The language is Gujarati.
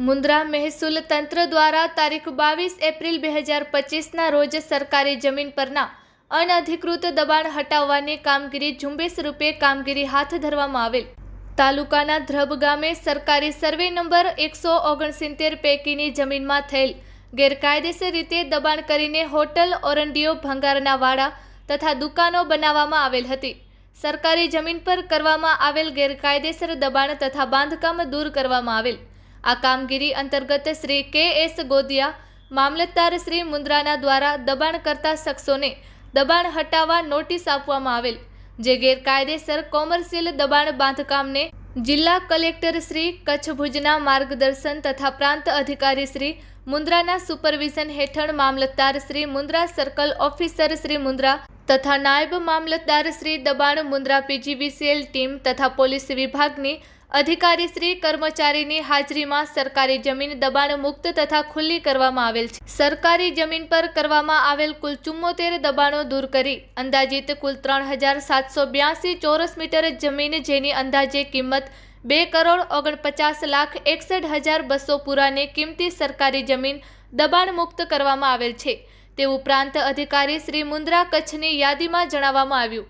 મુન્દ્રા મહેસૂલ તંત્ર દ્વારા તારીખ 22 એપ્રિલ 2025ના રોજ સરકારી જમીન પરના અનધિકૃત દબાણ હટાવવાની કામગીરી ઝુંબેશ રૂપે કામગીરી હાથ ધરવામાં આવેલ। તાલુકાના ધ્રબ ગામે સરકારી સર્વે નંબર 169 પૈકીની જમીનમાં થયેલ ગેરકાયદેસર રીતે દબાણ કરીને હોટલ, ઓરંડીઓ, ભંગારના વાડા તથા દુકાનો બનાવવામાં આવેલ હતી। સરકારી જમીન પર કરવામાં આવેલ ગેરકાયદેસર દબાણ તથા બાંધકામ દૂર કરવામાં આવેલ। આ કામગીરી અંતર્ગત શ્રી કે.એસ. ગોદિયા, મામલતદાર શ્રી મુન્દ્રાના દ્વારા દબાણ કરતા શખ્સોને દબાણ હટાવવા નોટિસ આપવામાં આવેલ, જે ગેરકાયદેસર કોમર્શિયલ દબાણ બાંધકામને જિલ્લા કલેક્ટર શ્રી કચ્છ ભુજના માર્ગદર્શન તથા પ્રાંત અધિકારી શ્રી મુન્દ્રાના સુપરવિઝન હેઠળ મામલતદાર શ્રી મુન્દ્રા, સર્કલ ઓફિસર શ્રી મુન્દ્રા તથા નાયબ મામલતદાર શ્રી દબાણ મુન્દ્રા પીજીવીસીએલ ટીમ તથા પોલીસ વિભાગની અધિકારી શ્રી કર્મચારીની હાજરીમાં સરકારી જમીન દબાણ મુક્ત તથા ખુલ્લી કરવામાં આવેલ છે। સરકારી જમીન પર કરવામાં આવેલ કુલ 74 દબાણો દૂર કરી અંદાજિત કુલ 3782 ચોરસ મીટર જમીન, જેની અંદાજે કિંમત 2,49,61,200 પૂરાને કિંમતી સરકારી જમીન દબાણ મુક્ત કરવામાં આવેલ છે, તેવું પ્રાંત અધિકારી શ્રી મુન્દ્રા કચ્છની યાદીમાં જણાવવામાં આવ્યું।